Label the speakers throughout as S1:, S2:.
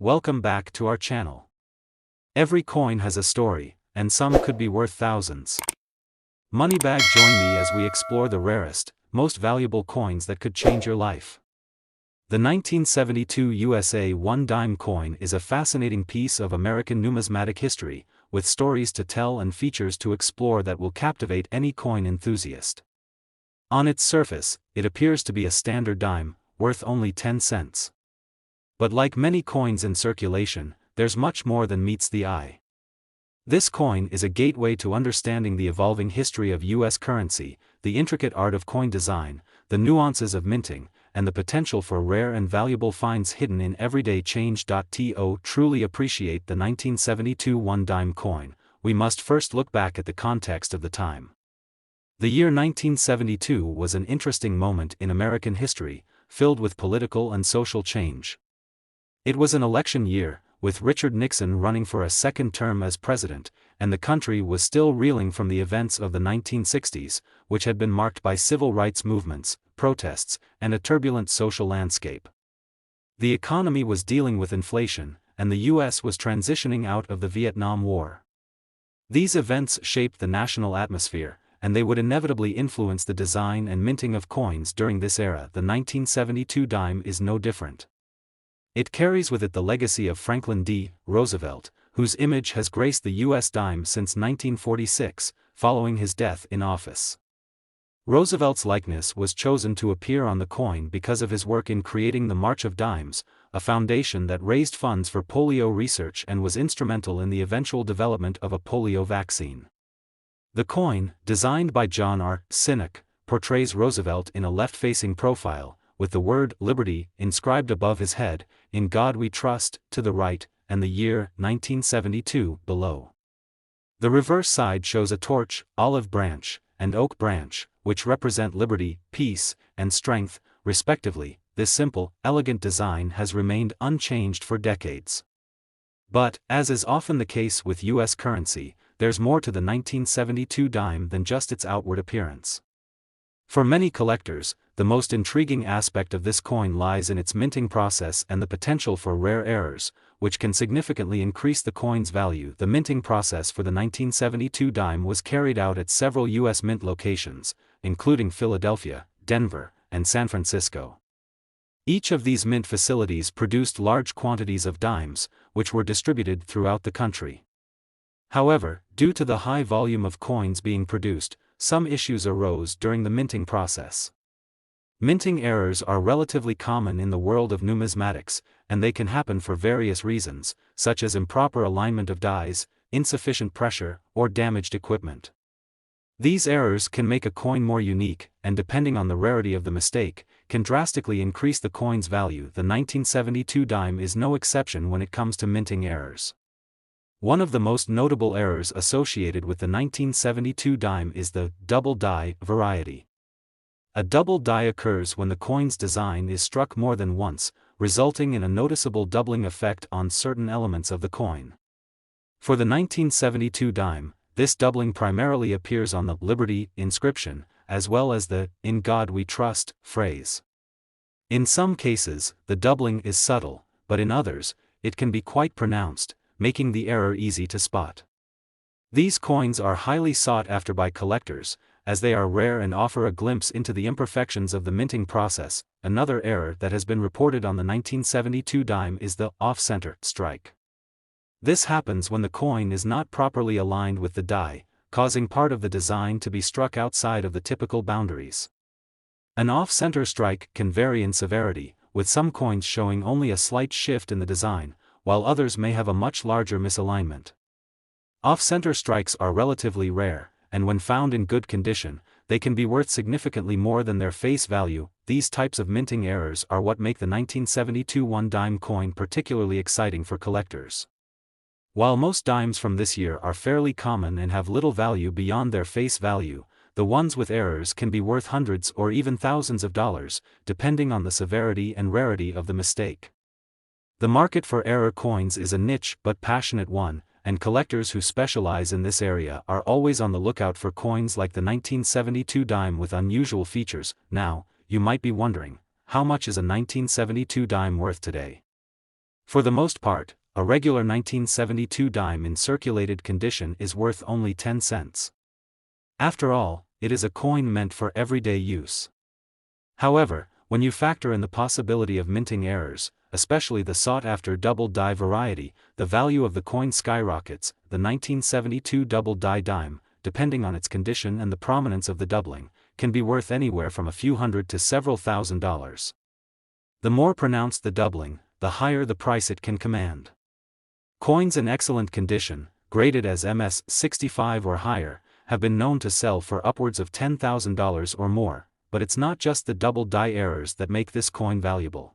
S1: Welcome back to our channel. Every coin has a story, and some could be worth thousands. Moneybag, join me as we explore the rarest, most valuable coins that could change your life. The 1972 USA 1-dime coin is a fascinating piece of American numismatic history, with stories to tell and features to explore that will captivate any coin enthusiast. On its surface, it appears to be a standard dime, worth only 10 cents. But like many coins in circulation, there's much more than meets the eye. This coin is a gateway to understanding the evolving history of U.S. currency, the intricate art of coin design, the nuances of minting, and the potential for rare and valuable finds hidden in everyday change. To truly appreciate the 1972 1-dime coin, we must first look back at the context of the time. The year 1972 was an interesting moment in American history, filled with political and social change. It was an election year, with Richard Nixon running for a second term as president, and the country was still reeling from the events of the 1960s, which had been marked by civil rights movements, protests, and a turbulent social landscape. The economy was dealing with inflation, and the U.S. was transitioning out of the Vietnam War. These events shaped the national atmosphere, and they would inevitably influence the design and minting of coins during this era. The 1972 dime is no different. It carries with it the legacy of Franklin D. Roosevelt, whose image has graced the U.S. dime since 1946, following his death in office. Roosevelt's likeness was chosen to appear on the coin because of his work in creating the March of Dimes, a foundation that raised funds for polio research and was instrumental in the eventual development of a polio vaccine. The coin, designed by John R. Sinek, portrays Roosevelt in a left-facing profile, with the word liberty inscribed above his head, "In God We Trust," to the right, and the year 1972 below. The reverse side shows a torch, olive branch, and oak branch, which represent liberty, peace, and strength, respectively. This simple, elegant design has remained unchanged for decades. But, as is often the case with U.S. currency, there's more to the 1972 dime than just its outward appearance. For many collectors, the most intriguing aspect of this coin lies in its minting process and the potential for rare errors, which can significantly increase the coin's value. The minting process for the 1972 dime was carried out at several U.S. mint locations, including Philadelphia, Denver, and San Francisco. Each of these mint facilities produced large quantities of dimes, which were distributed throughout the country. However, due to the high volume of coins being produced, some issues arose during the minting process. Minting errors are relatively common in the world of numismatics, and they can happen for various reasons, such as improper alignment of dies, insufficient pressure, or damaged equipment. These errors can make a coin more unique, and depending on the rarity of the mistake, can drastically increase the coin's value. The 1972 dime is no exception when it comes to minting errors. One of the most notable errors associated with the 1972 dime is the double die variety. A double die occurs when the coin's design is struck more than once, resulting in a noticeable doubling effect on certain elements of the coin. For the 1972 dime, this doubling primarily appears on the "Liberty" inscription, as well as the "In God We Trust" phrase. In some cases, the doubling is subtle, but in others, it can be quite pronounced, making the error easy to spot. These coins are highly sought after by collectors, as they are rare and offer a glimpse into the imperfections of the minting process. Another error that has been reported on the 1972 dime is the off-center strike. This happens when the coin is not properly aligned with the die, causing part of the design to be struck outside of the typical boundaries. An off-center strike can vary in severity, with some coins showing only a slight shift in the design, while others may have a much larger misalignment. Off-center strikes are relatively rare, and when found in good condition, they can be worth significantly more than their face value. These types of minting errors are what make the 1972 1-dime coin particularly exciting for collectors. While most dimes from this year are fairly common and have little value beyond their face value, the ones with errors can be worth hundreds or even thousands of dollars, depending on the severity and rarity of the mistake. The market for error coins is a niche but passionate one, and collectors who specialize in this area are always on the lookout for coins like the 1972 dime with unusual features. Now, you might be wondering, how much is a 1972 dime worth today? For the most part, a regular 1972 dime in circulated condition is worth only 10 cents. After all, it is a coin meant for everyday use. However, when you factor in the possibility of minting errors, especially the sought-after double die variety, the value of the coin skyrockets. The 1972 double die dime, depending on its condition and the prominence of the doubling, can be worth anywhere from a few hundred to several $1,000s. The more pronounced the doubling, the higher the price it can command. Coins in excellent condition, graded as MS 65 or higher, have been known to sell for upwards of $10,000 or more, but it's not just the double die errors that make this coin valuable.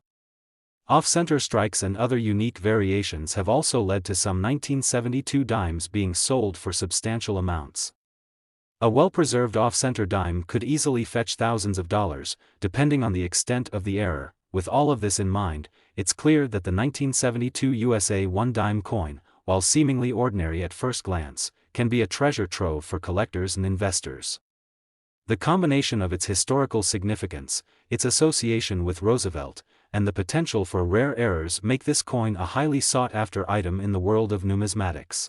S1: Off-center strikes and other unique variations have also led to some 1972 dimes being sold for substantial amounts. A well-preserved off-center dime could easily fetch thousands of dollars, depending on the extent of the error. With all of this in mind, it's clear that the 1972 USA 1 dime coin, while seemingly ordinary at first glance, can be a treasure trove for collectors and investors. The combination of its historical significance, its association with Roosevelt, and the potential for rare errors make this coin a highly sought-after item in the world of numismatics.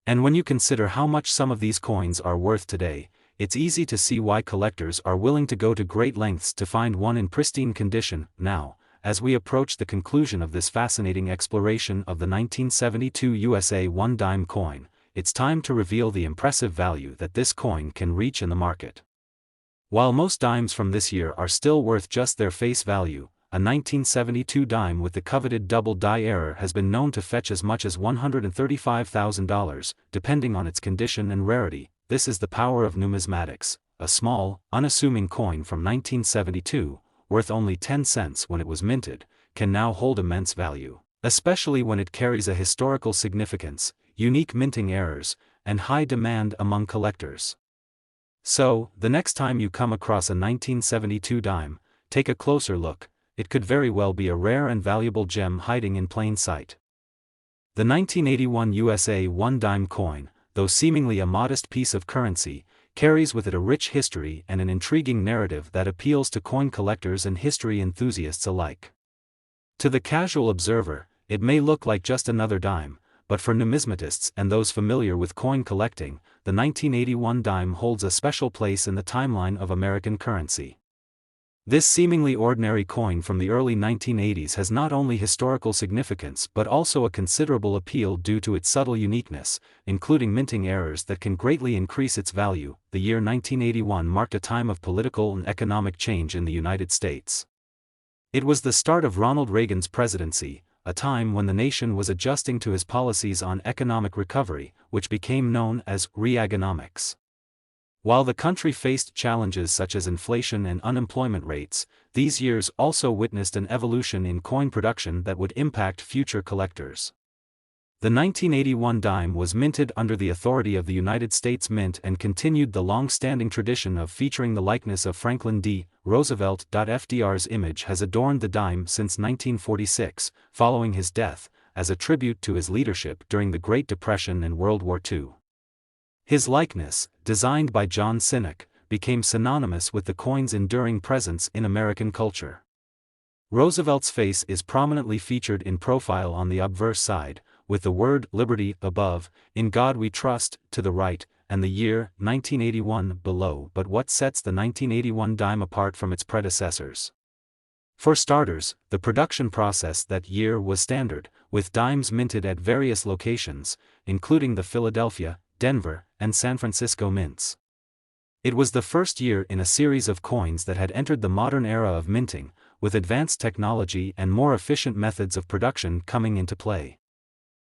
S1: And when you consider how much some of these coins are worth today, it's easy to see why collectors are willing to go to great lengths to find one in pristine condition. Now, as we approach the conclusion of this fascinating exploration of the 1972 USA 1 dime coin, it's time to reveal the impressive value that this coin can reach in the market. While most dimes from this year are still worth just their face value, a 1972 dime with the coveted double die error has been known to fetch as much as $135,000, depending on its condition and rarity. This is the power of numismatics. A small, unassuming coin from 1972, worth only 10 cents when it was minted, can now hold immense value, especially when it carries a historical significance, unique minting errors, and high demand among collectors. So, the next time you come across a 1972 dime, take a closer look. It could very well be a rare and valuable gem hiding in plain sight. The 1981 USA 1 dime coin, though seemingly a modest piece of currency, carries with it a rich history and an intriguing narrative that appeals to coin collectors and history enthusiasts alike. To the casual observer, it may look like just another dime, but for numismatists and those familiar with coin collecting, the 1981 dime holds a special place in the timeline of American currency. This seemingly ordinary coin from the early 1980s has not only historical significance but also a considerable appeal due to its subtle uniqueness, including minting errors that can greatly increase its value. The year 1981 marked a time of political and economic change in the United States. It was the start of Ronald Reagan's presidency, a time when the nation was adjusting to his policies on economic recovery, which became known as Reaganomics. While the country faced challenges such as inflation and unemployment rates, these years also witnessed an evolution in coin production that would impact future collectors. The 1981 dime was minted under the authority of the United States Mint and continued the long-standing tradition of featuring the likeness of Franklin D. Roosevelt. FDR's image has adorned the dime since 1946, following his death, as a tribute to his leadership during the Great Depression and World War II. His likeness, designed by John Sinek, became synonymous with the coin's enduring presence in American culture. Roosevelt's face is prominently featured in profile on the obverse side, with the word "Liberty" above, "In God We Trust" to the right, and the year 1981 below. But what sets the 1981 dime apart from its predecessors? For starters, the production process that year was standard, with dimes minted at various locations, including the Philadelphia, Denver, and San Francisco mints. It was the first year in a series of coins that had entered the modern era of minting, with advanced technology and more efficient methods of production coming into play.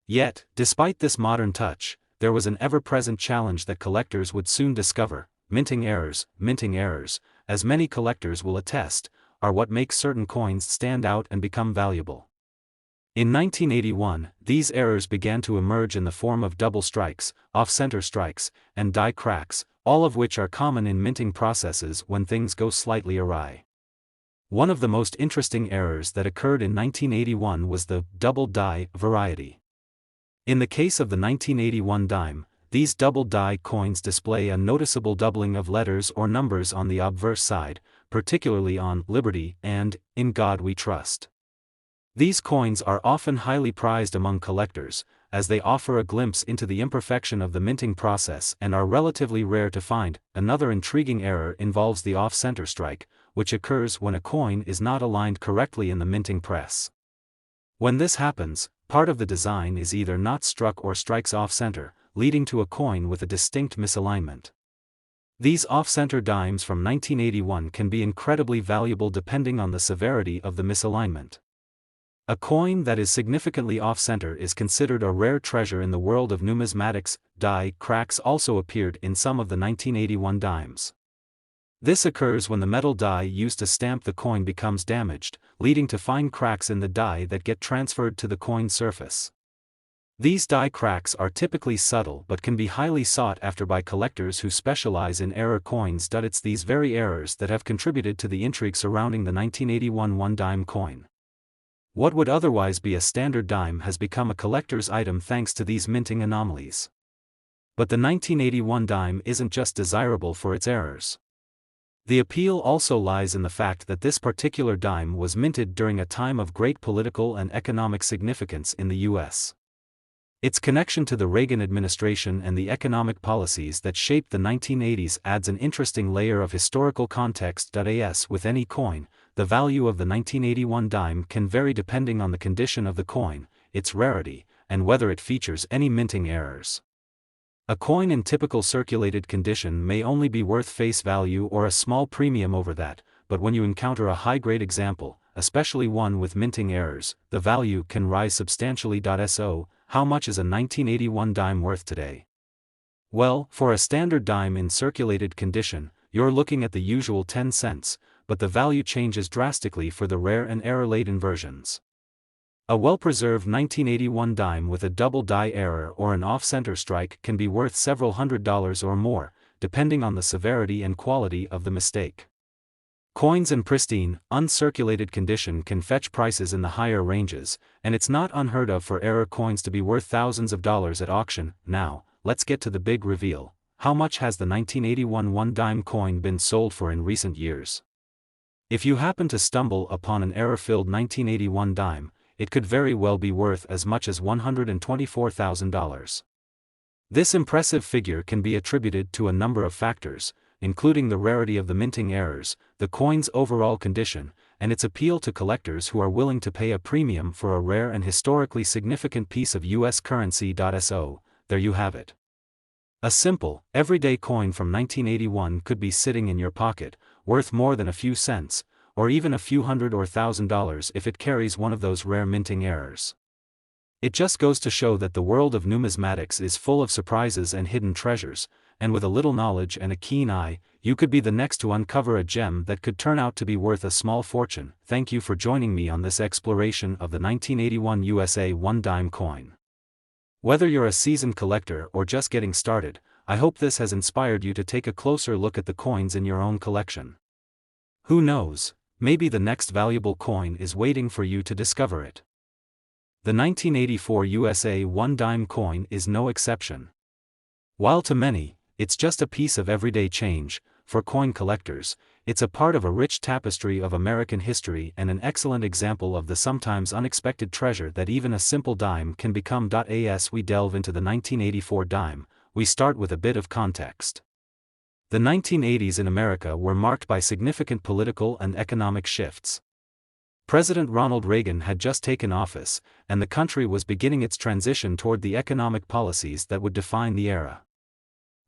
S1: Yet, despite this modern touch, there was an ever-present challenge that collectors would soon discover: minting errors. Minting errors, as many collectors will attest, are what makes certain coins stand out and become valuable. In 1981, these errors began to emerge in the form of double strikes, off-center strikes, and die cracks, all of which are common in minting processes when things go slightly awry. One of the most interesting errors that occurred in 1981 was the double die variety. In the case of the 1981 dime, these double die coins display a noticeable doubling of letters or numbers on the obverse side, particularly on "Liberty" and "In God We Trust." These coins are often highly prized among collectors, as they offer a glimpse into the imperfection of the minting process and are relatively rare to find. Another intriguing error involves the off-center strike, which occurs when a coin is not aligned correctly in the minting press. When this happens, part of the design is either not struck or strikes off-center, leading to a coin with a distinct misalignment. These off-center dimes from 1981 can be incredibly valuable depending on the severity of the misalignment. A coin that is significantly off-center is considered a rare treasure in the world of numismatics. Die cracks also appeared in some of the 1981 dimes. This occurs when the metal die used to stamp the coin becomes damaged, leading to fine cracks in the die that get transferred to the coin's surface. These die cracks are typically subtle but can be highly sought after by collectors who specialize in error coins. It's these very errors that have contributed to the intrigue surrounding the 1981 one-dime coin. What would otherwise be a standard dime has become a collector's item thanks to these minting anomalies. But the 1981 dime isn't just desirable for its errors. The appeal also lies in the fact that this particular dime was minted during a time of great political and economic significance in the U.S. Its connection to the Reagan administration and the economic policies that shaped the 1980s adds an interesting layer of historical context. As with any coin, the value of the 1981 dime can vary depending on the condition of the coin, its rarity, and whether it features any minting errors. A coin in typical circulated condition may only be worth face value or a small premium over that, but when you encounter a high-grade example, especially one with minting errors, the value can rise substantially. So, how much is a 1981 dime worth today? Well, for a standard dime in circulated condition, you're looking at the usual 10 cents, but the value changes drastically for the rare and error-laden versions. A well-preserved 1981 dime with a double die error or an off-center strike can be worth several $100s or more, depending on the severity and quality of the mistake. Coins in pristine, uncirculated condition can fetch prices in the higher ranges, and it's not unheard of for error coins to be worth thousands of dollars at auction. Now, let's get to the big reveal. How much has the 1981 one-dime coin been sold for in recent years? If you happen to stumble upon an error-filled 1981 dime, it could very well be worth as much as $124,000. This impressive figure can be attributed to a number of factors, including the rarity of the minting errors, the coin's overall condition, and its appeal to collectors who are willing to pay a premium for a rare and historically significant piece of U.S. currency. So, there you have it. A simple, everyday coin from 1981 could be sitting in your pocket, worth more than a few cents, or even a few $100 or $1,000 if it carries one of those rare minting errors. It just goes to show that the world of numismatics is full of surprises and hidden treasures, and with a little knowledge and a keen eye, you could be the next to uncover a gem that could turn out to be worth a small fortune. Thank you for joining me on this exploration of the 1981 USA one-dime coin. Whether you're a seasoned collector or just getting started, I hope this has inspired you to take a closer look at the coins in your own collection. Who knows, maybe the next valuable coin is waiting for you to discover it. The 1984 USA one-dime coin is no exception. While to many, it's just a piece of everyday change, for coin collectors, it's a part of a rich tapestry of American history and an excellent example of the sometimes unexpected treasure that even a simple dime can become. As we delve into the 1984 dime, we start with a bit of context. The 1980s in America were marked by significant political and economic shifts. President Ronald Reagan had just taken office, and the country was beginning its transition toward the economic policies that would define the era.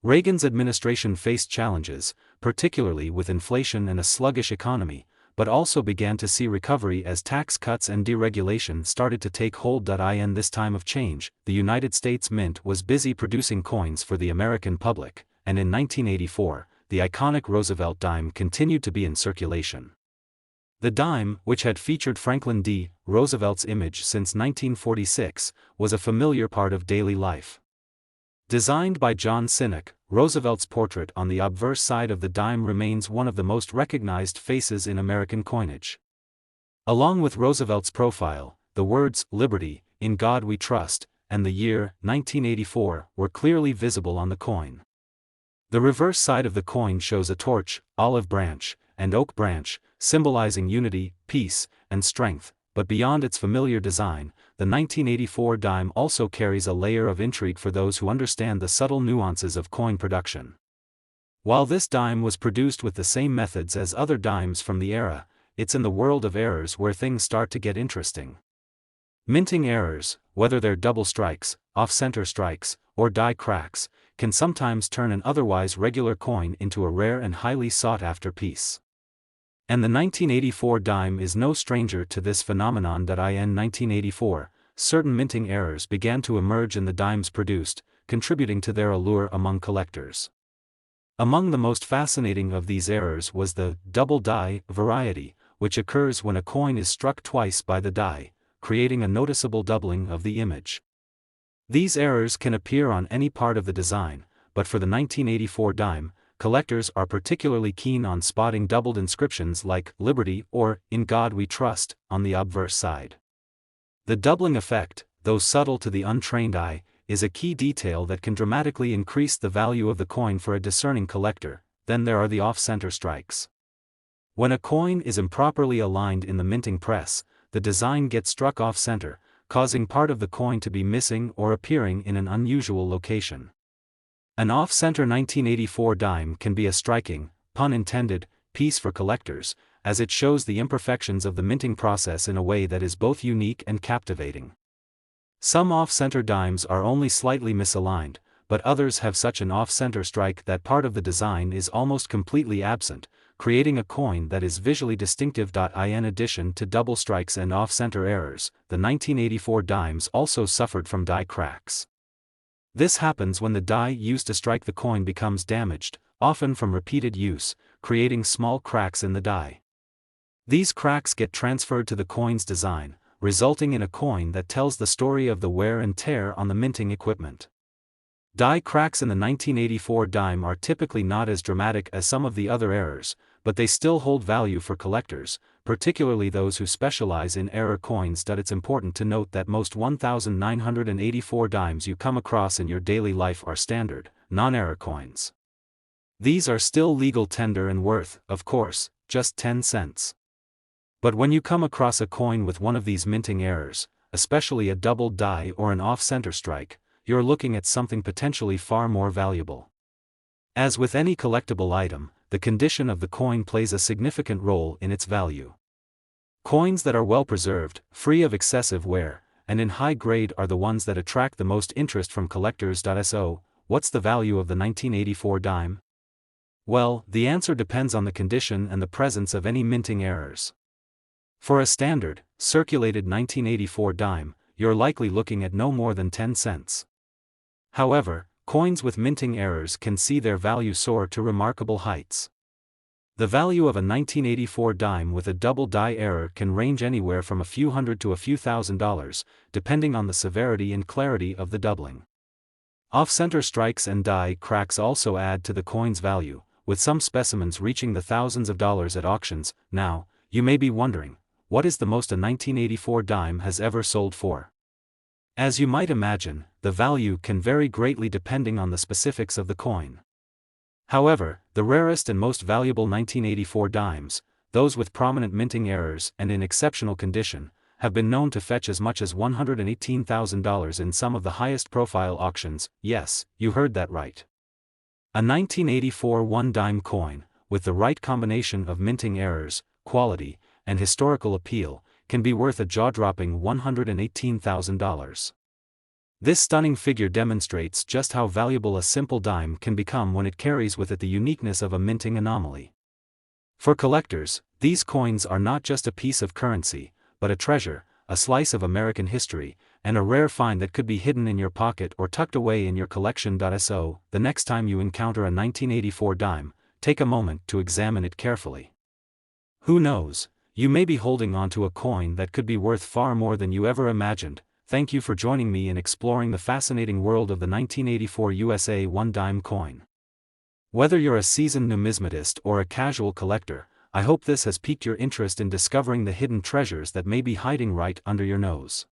S1: Reagan's administration faced challenges, particularly with inflation and a sluggish economy, but also began to see recovery as tax cuts and deregulation started to take hold. In this time of change, the United States Mint was busy producing coins for the American public, and in 1984, the iconic Roosevelt dime continued to be in circulation. The dime, which had featured Franklin D. Roosevelt's image since 1946, was a familiar part of daily life. Designed by John Sinek, Roosevelt's portrait on the obverse side of the dime remains one of the most recognized faces in American coinage. Along with Roosevelt's profile, the words, "Liberty, in God we trust," and the year, 1984, were clearly visible on the coin. The reverse side of the coin shows a torch, olive branch, and oak branch, symbolizing unity, peace, and strength. but beyond its familiar design, the 1984 dime also carries a layer of intrigue for those who understand the subtle nuances of coin production. While this dime was produced with the same methods as other dimes from the era, it's in the world of errors where things start to get interesting. Minting errors, whether they're double strikes, off-center strikes, or die cracks, can sometimes turn an otherwise regular coin into a rare and highly sought-after piece. And the 1984 dime is no stranger to this phenomenon. In 1984, certain minting errors began to emerge in the dimes produced, contributing to their allure among collectors. Among the most fascinating of these errors was the double die variety, which occurs when a coin is struck twice by the die, creating a noticeable doubling of the image. These errors can appear on any part of the design, but for the 1984 dime, collectors are particularly keen on spotting doubled inscriptions like "Liberty" or "In God We Trust" on the obverse side. The doubling effect, though subtle to the untrained eye, is a key detail that can dramatically increase the value of the coin for a discerning collector. Then there are the off-center strikes. When a coin is improperly aligned in the minting press, the design gets struck off-center, causing part of the coin to be missing or appearing in an unusual location. An off-center 1984 dime can be a striking, pun intended, piece for collectors, as it shows the imperfections of the minting process in a way that is both unique and captivating. Some off-center dimes are only slightly misaligned, but others have such an off-center strike that part of the design is almost completely absent, creating a coin that is visually distinctive. In addition to double strikes and off-center errors, the 1984 dimes also suffered from die cracks. This happens when the die used to strike the coin becomes damaged, often from repeated use, creating small cracks in the die. These cracks get transferred to the coin's design, resulting in a coin that tells the story of the wear and tear on the minting equipment. Die cracks in the 1984 dime are typically not as dramatic as some of the other errors, but they still hold value for collectors, particularly those who specialize in error coins. It's important to note that most 1984 dimes you come across in your daily life are standard, non-error coins. These are still legal tender and worth, of course, just 10 cents. But when you come across a coin with one of these minting errors, especially a doubled die or an off-center strike, you're looking at something potentially far more valuable. As with any collectible item, the condition of the coin plays a significant role in its value. Coins that are well preserved, free of excessive wear, and in high grade are the ones that attract the most interest from collectors. So, what's the value of the 1984 dime? Well, the answer depends on the condition and the presence of any minting errors. For a standard, circulated 1984 dime, you're likely looking at no more than 10 cents. However, coins with minting errors can see their value soar to remarkable heights. The value of a 1984 dime with a double die error can range anywhere from a few hundred to a few $1,000s, depending on the severity and clarity of the doubling. Off-center strikes and die cracks also add to the coin's value, with some specimens reaching the thousands of dollars at auctions. Now, you may be wondering, what is the most a 1984 dime has ever sold for? As you might imagine, the value can vary greatly depending on the specifics of the coin. However, the rarest and most valuable 1984 dimes, those with prominent minting errors and in exceptional condition, have been known to fetch as much as $118,000 in some of the highest-profile auctions. Yes, you heard that right. A 1984 one-dime coin, with the right combination of minting errors, quality, and historical appeal, can be worth a jaw-dropping $118,000. This stunning figure demonstrates just how valuable a simple dime can become when it carries with it the uniqueness of a minting anomaly. For collectors, these coins are not just a piece of currency, but a treasure, a slice of American history, and a rare find that could be hidden in your pocket or tucked away in your collection. So, the next time you encounter a 1984 dime, take a moment to examine it carefully. Who knows? You may be holding onto a coin that could be worth far more than you ever imagined. Thank you for joining me in exploring the fascinating world of the 1984 USA one-dime coin. Whether you're a seasoned numismatist or a casual collector, I hope this has piqued your interest in discovering the hidden treasures that may be hiding right under your nose.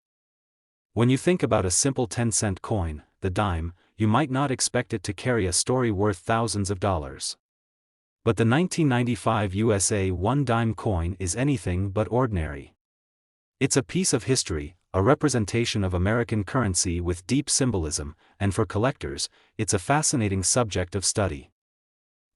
S1: When you think about a simple 10-cent coin, the dime, you might not expect it to carry a story worth thousands of dollars. But the 1995 USA one-dime coin is anything but ordinary. It's a piece of history, a representation of American currency with deep symbolism, and for collectors, it's a fascinating subject of study.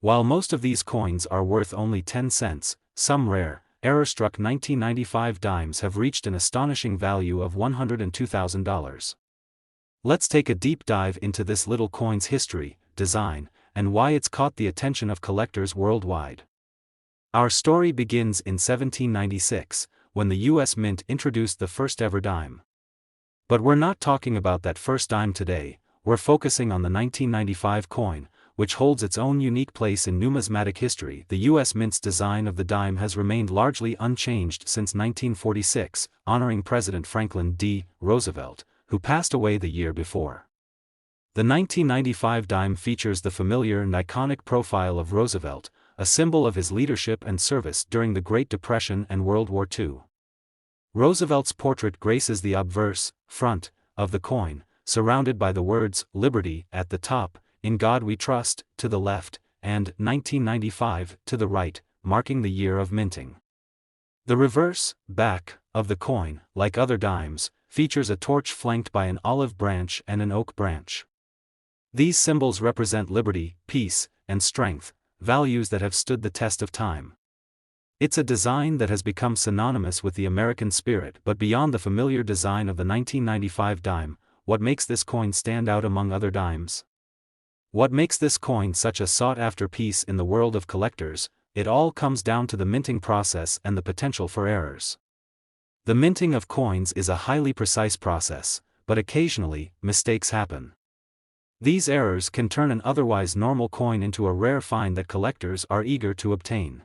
S1: While most of these coins are worth only 10 cents, some rare, error-struck 1995 dimes have reached an astonishing value of $102,000. Let's take a deep dive into this little coin's history, design, and why it's caught the attention of collectors worldwide. Our story begins in 1796, when the U.S. Mint introduced the first ever dime. But we're not talking about that first dime today, we're focusing on the 1995 coin, which holds its own unique place in numismatic history. The U.S. Mint's design of the dime has remained largely unchanged since 1946, honoring President Franklin D. Roosevelt, who passed away the year before. The 1995 dime features the familiar and iconic profile of Roosevelt, a symbol of his leadership and service during the Great Depression and World War II. Roosevelt's portrait graces the obverse, front, of the coin, surrounded by the words, "Liberty," at the top, "In God We Trust," to the left, and "1995," to the right, marking the year of minting. The reverse, back, of the coin, like other dimes, features a torch flanked by an olive branch and an oak branch. These symbols represent liberty, peace, and strength, values that have stood the test of time. It's a design that has become synonymous with the American spirit. But beyond the familiar design of the 1995 dime, what makes this coin stand out among other dimes? What makes this coin such a sought-after piece in the world of collectors? It all comes down to the minting process and the potential for errors. The minting of coins is a highly precise process, but occasionally, mistakes happen. These errors can turn an otherwise normal coin into a rare find that collectors are eager to obtain.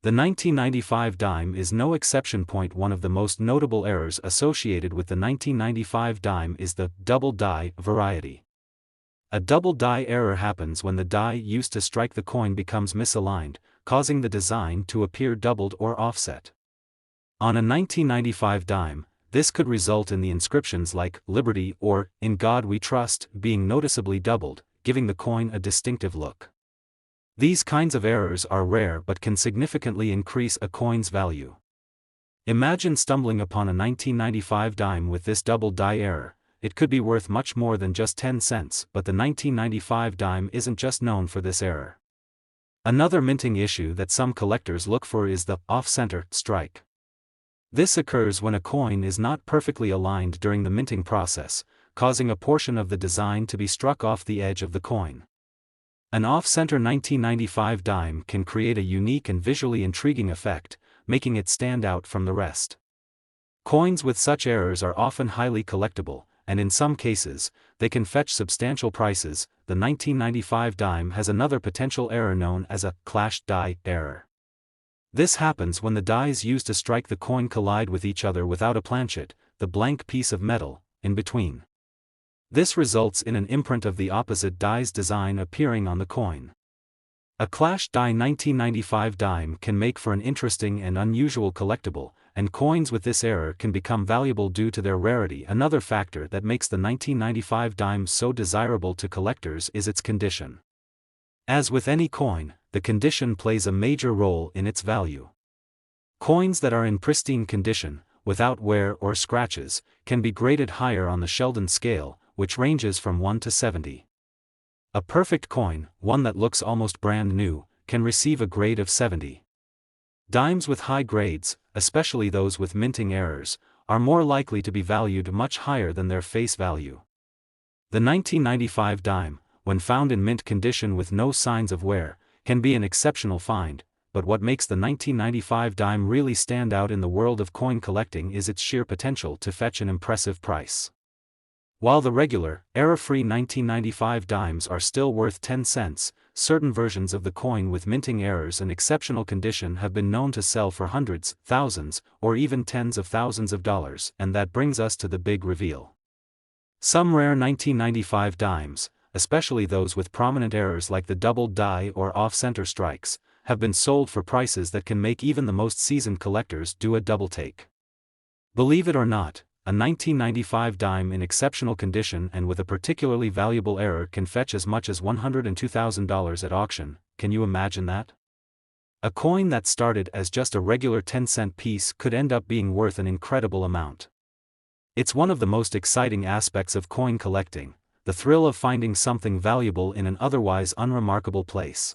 S1: The 1995 dime is no exception. One of the most notable errors associated with the 1995 dime is the double die variety. A double die error happens when the die used to strike the coin becomes misaligned, causing the design to appear doubled or offset. On a 1995 dime, this could result in the inscriptions like "Liberty" or "In God We Trust" being noticeably doubled, giving the coin a distinctive look. These kinds of errors are rare but can significantly increase a coin's value. Imagine stumbling upon a 1995 dime with this double die error. It could be worth much more than just 10 cents, but the 1995 dime isn't just known for this error. Another minting issue that some collectors look for is the off-center strike. This occurs when a coin is not perfectly aligned during the minting process, causing a portion of the design to be struck off the edge of the coin. An off-center 1995 dime can create a unique and visually intriguing effect, making it stand out from the rest. Coins with such errors are often highly collectible, and in some cases, they can fetch substantial prices. The 1995 dime has another potential error known as a clashed die error. This happens when the dies used to strike the coin collide with each other without a planchet, the blank piece of metal, in between. This results in an imprint of the opposite die's design appearing on the coin. A clashed die 1995 dime can make for an interesting and unusual collectible, and coins with this error can become valuable due to their rarity. Another factor that makes the 1995 dime so desirable to collectors is its condition. As with any coin, the condition plays a major role in its value. Coins that are in pristine condition, without wear or scratches, can be graded higher on the Sheldon scale, which ranges from 1 to 70. A perfect coin, one that looks almost brand new, can receive a grade of 70. Dimes with high grades, especially those with minting errors, are more likely to be valued much higher than their face value. The 1995 dime, when found in mint condition with no signs of wear, can be an exceptional find, but what makes the 1995 dime really stand out in the world of coin collecting is its sheer potential to fetch an impressive price. While the regular, error-free 1995 dimes are still worth 10 cents, certain versions of the coin with minting errors and exceptional condition have been known to sell for hundreds, thousands, or even tens of thousands of dollars. And that brings us to the big reveal. Some rare 1995 dimes, especially those with prominent errors like the double die or off-center strikes, have been sold for prices that can make even the most seasoned collectors do a double take. Believe it or not, a 1995 dime in exceptional condition and with a particularly valuable error can fetch as much as $102,000 at auction. Can you imagine that? A coin that started as just a regular 10-cent piece could end up being worth an incredible amount. It's one of the most exciting aspects of coin collecting, the thrill of finding something valuable in an otherwise unremarkable place.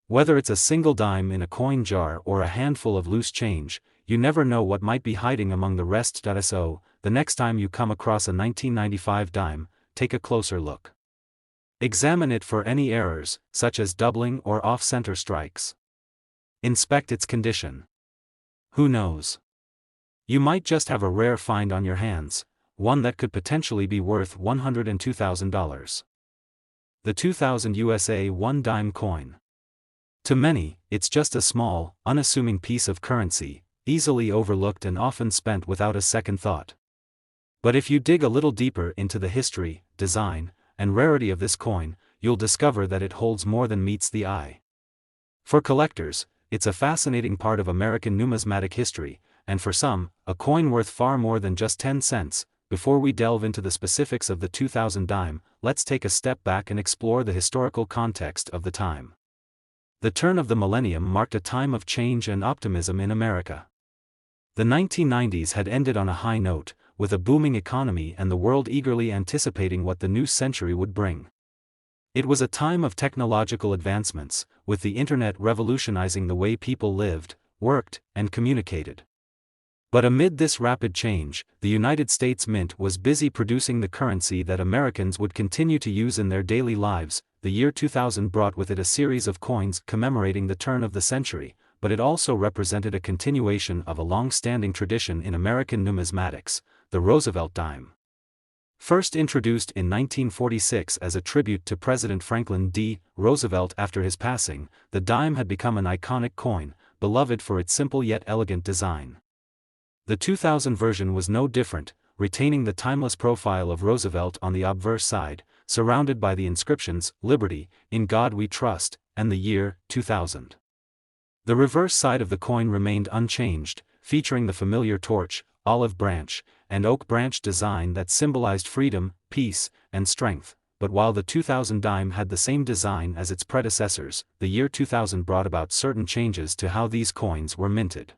S1: Whether it's a single dime in a coin jar or a handful of loose change, you never know what might be hiding among the rest. So, the next time you come across a 1995 dime, take a closer look. Examine it for any errors, such as doubling or off-center strikes. Inspect its condition. Who knows? You might just have a rare find on your hands, one that could potentially be worth $102,000. The 2000 USA 1-dime coin. To many, it's just a small, unassuming piece of currency, easily overlooked and often spent without a second thought. But if you dig a little deeper into the history, design, and rarity of this coin, you'll discover that it holds more than meets the eye. For collectors, it's a fascinating part of American numismatic history, and for some, a coin worth far more than just 10 cents. Before we delve into the specifics of the 2000 dime, let's take a step back and explore the historical context of the time. The turn of the millennium marked a time of change and optimism in America. The 1990s had ended on a high note, with a booming economy and the world eagerly anticipating what the new century would bring. It was a time of technological advancements, with the internet revolutionizing the way people lived, worked, and communicated. But amid this rapid change, the United States Mint was busy producing the currency that Americans would continue to use in their daily lives. The year 2000 brought with it a series of coins commemorating the turn of the century, but it also represented a continuation of a long-standing tradition in American numismatics, the Roosevelt dime. First introduced in 1946 as a tribute to President Franklin D. Roosevelt after his passing, the dime had become an iconic coin, beloved for its simple yet elegant design. The 2000 version was no different, retaining the timeless profile of Roosevelt on the obverse side, surrounded by the inscriptions, "Liberty, in God We Trust," and the year 2000. The reverse side of the coin remained unchanged, featuring the familiar torch, olive branch, and oak branch design that symbolized freedom, peace, and strength. But while the 2000 dime had the same design as its predecessors, the year 2000 brought about certain changes to how these coins were minted.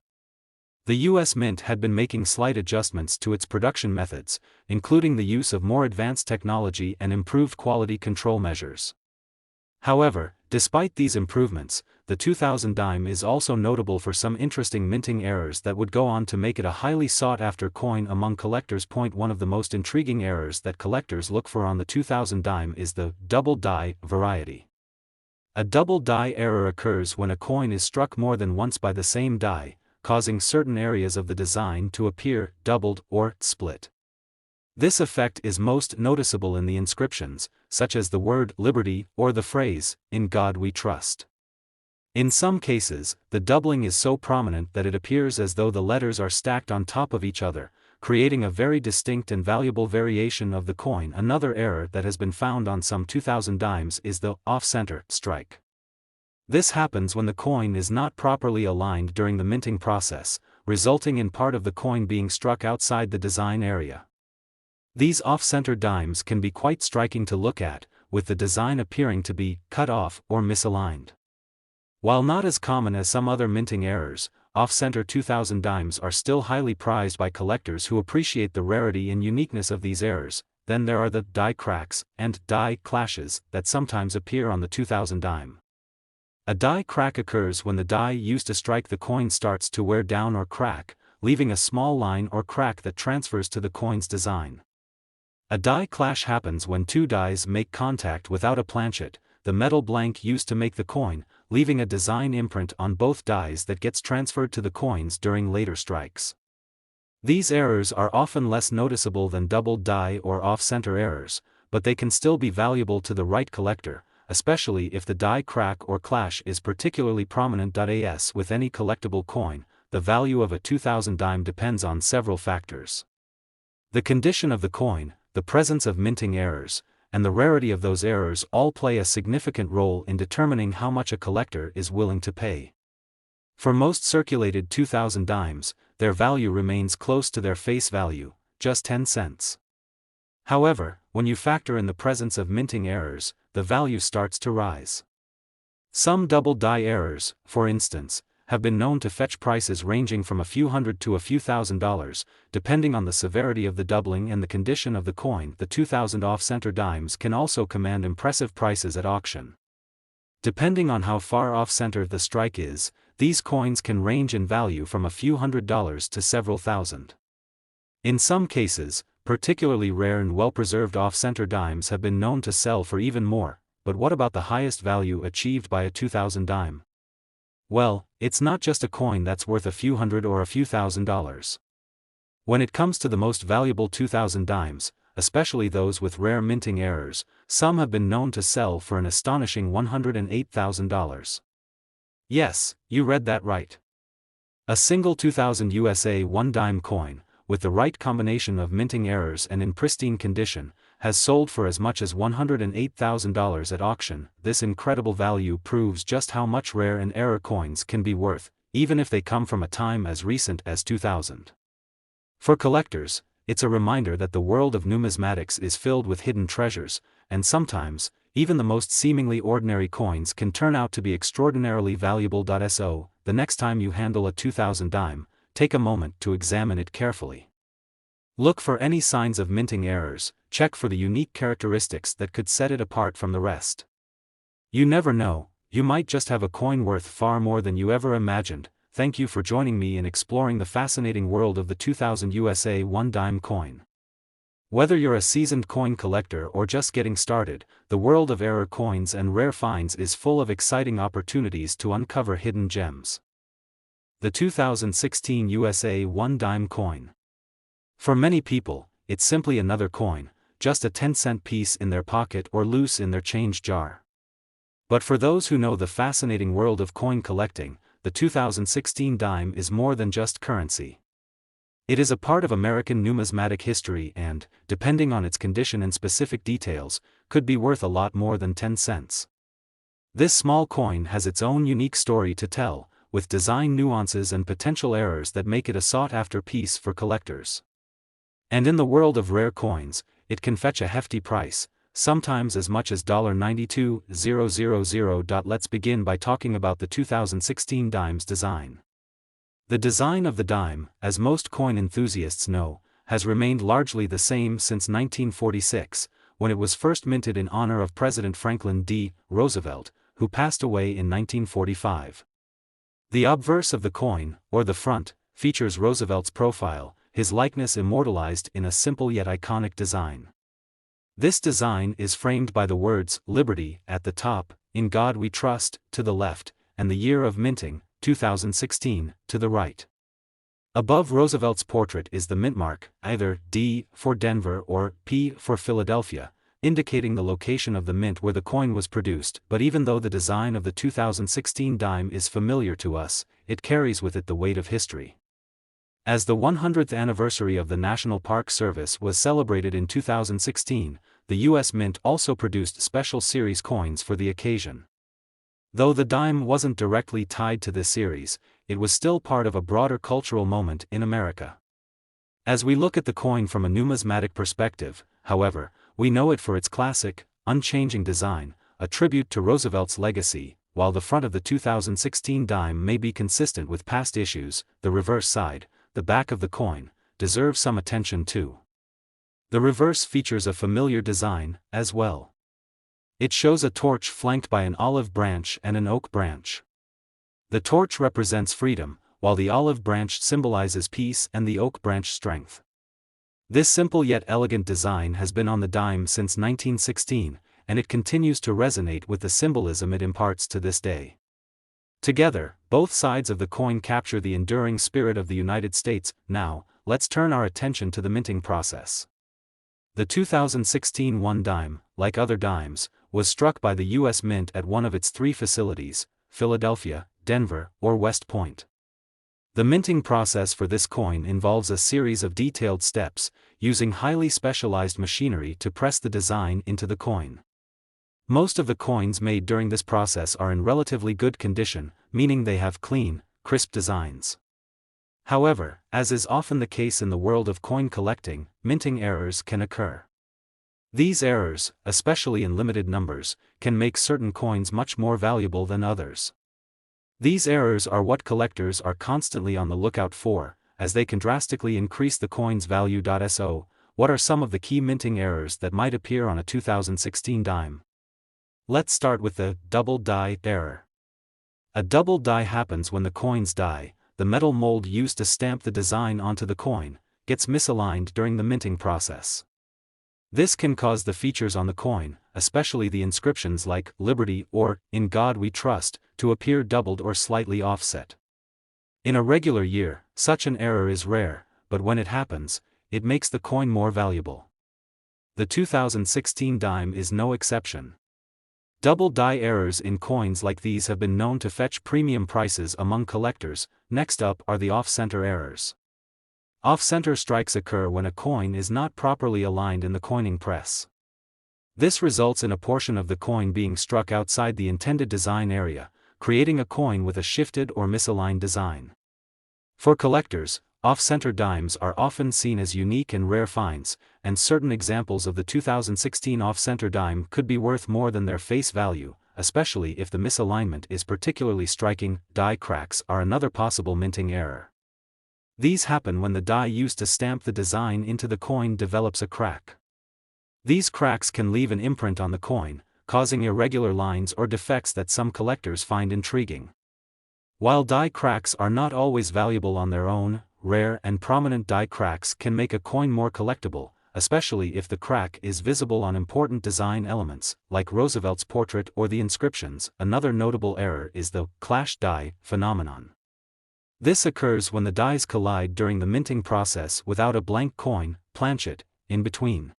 S1: The U.S. Mint had been making slight adjustments to its production methods, including the use of more advanced technology and improved quality control measures. However, despite these improvements, the 2000 dime is also notable for some interesting minting errors that would go on to make it a highly sought-after coin among collectors. One of the most intriguing errors that collectors look for on the 2000 dime is the double die variety. A double die error occurs when a coin is struck more than once by the same die, causing certain areas of the design to appear doubled or split. This effect is most noticeable in the inscriptions, such as the word "Liberty" or the phrase, "In God We Trust." In some cases, the doubling is so prominent that it appears as though the letters are stacked on top of each other, creating a very distinct and valuable variation of the coin. Another error that has been found on some 2000 dimes is the off-center strike. This happens when the coin is not properly aligned during the minting process, resulting in part of the coin being struck outside the design area. These off-center dimes can be quite striking to look at, with the design appearing to be cut off or misaligned. While not as common as some other minting errors, off-center 2000 dimes are still highly prized by collectors who appreciate the rarity and uniqueness of these errors. Then there are the die cracks and die clashes that sometimes appear on the 2000 dime. A die crack occurs when the die used to strike the coin starts to wear down or crack, leaving a small line or crack that transfers to the coin's design. A die clash happens when two dies make contact without a planchet, the metal blank used to make the coin, leaving a design imprint on both dies that gets transferred to the coins during later strikes. These errors are often less noticeable than double die or off-center errors, but they can still be valuable to the right collector, especially if the die crack or clash is particularly prominent. As with any collectible coin, the value of a 2000 dime depends on several factors. The condition of the coin, the presence of minting errors, and the rarity of those errors all play a significant role in determining how much a collector is willing to pay. For most circulated 2000 dimes, their value remains close to their face value, just 10 cents. However, when you factor in the presence of minting errors, the value starts to rise. Some double die errors, for instance, have been known to fetch prices ranging from a few hundred to a few $1,000s, depending on the severity of the doubling and the condition of the coin. The 2000 off-center dimes can also command impressive prices at auction. Depending on how far off-center the strike is, these coins can range in value from a few $100s to several thousand. In some cases, particularly rare and well-preserved off-center dimes have been known to sell for even more, but what about the highest value achieved by a 2000 dime? Well, it's not just a coin that's worth a few hundred or a few $1,000s. When it comes to the most valuable 2000 dimes, especially those with rare minting errors, some have been known to sell for an astonishing $108,000. Yes, you read that right. A single 2000 USA 1 dime coin, with the right combination of minting errors and in pristine condition, has sold for as much as $108,000 at auction. This incredible value proves just how much rare and error coins can be worth, even if they come from a time as recent as 2000. For collectors, it's a reminder that the world of numismatics is filled with hidden treasures, and sometimes, even the most seemingly ordinary coins can turn out to be extraordinarily valuable. So, the next time you handle a 2000 dime, take a moment to examine it carefully. Look for any signs of minting errors, check for the unique characteristics that could set it apart from the rest. You never know, you might just have a coin worth far more than you ever imagined. Thank you for joining me in exploring the fascinating world of the 2000 USA 1 dime coin. Whether you're a seasoned coin collector or just getting started, the world of error coins and rare finds is full of exciting opportunities to uncover hidden gems. The 2016 USA 1 dime coin. For many people, it's simply another coin, just a 10-cent piece in their pocket or loose in their change jar. But for those who know the fascinating world of coin collecting, the 2016 dime is more than just currency. It is a part of American numismatic history and, depending on its condition and specific details, could be worth a lot more than 10 cents. This small coin has its own unique story to tell, with design nuances and potential errors that make it a sought-after piece for collectors. And in the world of rare coins, it can fetch a hefty price, sometimes as much as $92,000. Let's begin by talking about the 2016 dime's design. The design of the dime, as most coin enthusiasts know, has remained largely the same since 1946, when it was first minted in honor of President Franklin D. Roosevelt, who passed away in 1945. The obverse of the coin, or the front, features Roosevelt's profile, his likeness immortalized in a simple yet iconic design. This design is framed by the words "Liberty" at the top, "In God We Trust" to the left, and the year of minting, 2016, to the right. Above Roosevelt's portrait is the mint mark, either D for Denver or P for Philadelphia, indicating the location of the mint where the coin was produced. But even though the design of the 2016 dime is familiar to us, it carries with it the weight of history. As the 100th anniversary of the National Park Service was celebrated in 2016, the U.S. Mint also produced special series coins for the occasion. Though the dime wasn't directly tied to this series, it was still part of a broader cultural moment in America. As we look at the coin from a numismatic perspective, however, we know it for its classic, unchanging design, a tribute to Roosevelt's legacy. While the front of the 2016 dime may be consistent with past issues, the reverse side, the back of the coin, deserves some attention too. The reverse features a familiar design, as well. It shows a torch flanked by an olive branch and an oak branch. The torch represents freedom, while the olive branch symbolizes peace and the oak branch strength. This simple yet elegant design has been on the dime since 1916, and it continues to resonate with the symbolism it imparts to this day. Together, both sides of the coin capture the enduring spirit of the United States. Now, let's turn our attention to the minting process. The 2016 1 dime, like other dimes, was struck by the U.S. Mint at one of its three facilities, Philadelphia, Denver, or West Point. The minting process for this coin involves a series of detailed steps, using highly specialized machinery to press the design into the coin. Most of the coins made during this process are in relatively good condition, meaning they have clean, crisp designs. However, as is often the case in the world of coin collecting, minting errors can occur. These errors, especially in limited numbers, can make certain coins much more valuable than others. These errors are what collectors are constantly on the lookout for, as they can drastically increase the coin's value. So, what are some of the key minting errors that might appear on a 2016 dime? Let's start with the double die error. A double die happens when the coin's die, the metal mold used to stamp the design onto the coin, gets misaligned during the minting process. This can cause the features on the coin, especially the inscriptions like Liberty or In God We Trust, to appear doubled or slightly offset. In a regular year, such an error is rare, but when it happens, it makes the coin more valuable. The 2016 dime is no exception. Double die errors in coins like these have been known to fetch premium prices among collectors. Next up are the off-center errors. Off-center strikes occur when a coin is not properly aligned in the coining press. This results in a portion of the coin being struck outside the intended design area, creating a coin with a shifted or misaligned design. For collectors, off-center dimes are often seen as unique and rare finds, and certain examples of the 2016 off-center dime could be worth more than their face value, especially if the misalignment is particularly striking. Die cracks are another possible minting error. These happen when the die used to stamp the design into the coin develops a crack. These cracks can leave an imprint on the coin, causing irregular lines or defects that some collectors find intriguing. While die cracks are not always valuable on their own, rare and prominent die cracks can make a coin more collectible, especially if the crack is visible on important design elements, like Roosevelt's portrait or the inscriptions. Another notable error is the clash die phenomenon. This occurs when the dies collide during the minting process without a blank coin, planchet, in between.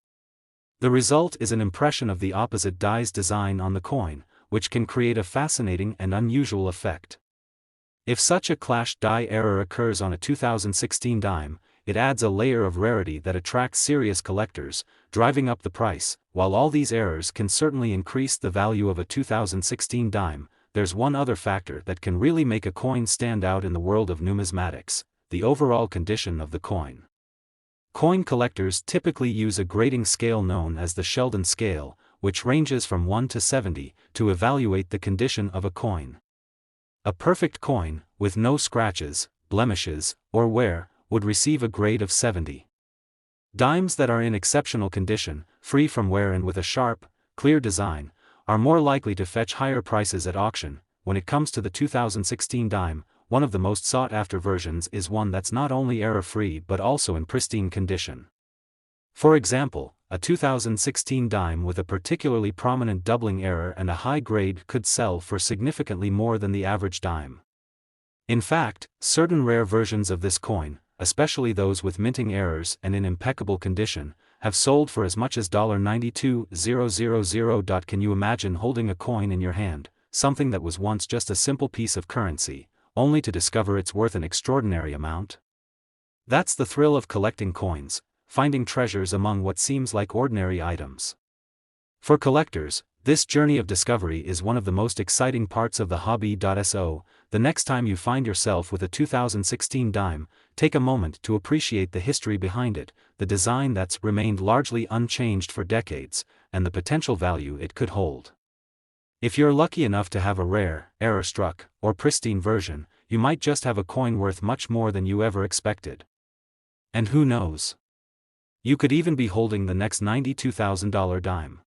S1: The result is an impression of the opposite die's design on the coin, which can create a fascinating and unusual effect. If such a clash die error occurs on a 2016 dime, it adds a layer of rarity that attracts serious collectors, driving up the price. While all these errors can certainly increase the value of a 2016 dime, there's one other factor that can really make a coin stand out in the world of numismatics: the overall condition of the coin. Coin collectors typically use a grading scale known as the Sheldon scale, which ranges from 1 to 70, to evaluate the condition of a coin. A perfect coin, with no scratches, blemishes, or wear, would receive a grade of 70. Dimes that are in exceptional condition, free from wear and with a sharp, clear design, are more likely to fetch higher prices at auction. When it comes to the 2016 dime, one of the most sought-after versions is one that's not only error-free but also in pristine condition. For example, a 2016 dime with a particularly prominent doubling error and a high grade could sell for significantly more than the average dime. In fact, certain rare versions of this coin, especially those with minting errors and in impeccable condition, have sold for as much as $92,000. Can you imagine holding a coin in your hand, something that was once just a simple piece of currency, only to discover it's worth an extraordinary amount? That's the thrill of collecting coins, finding treasures among what seems like ordinary items. For collectors, this journey of discovery is one of the most exciting parts of the hobby. So, the next time you find yourself with a 2016 dime, take a moment to appreciate the history behind it, the design that's remained largely unchanged for decades, and the potential value it could hold. If you're lucky enough to have a rare, error-struck, or pristine version, you might just have a coin worth much more than you ever expected. And who knows? You could even be holding the next $92,000 dime.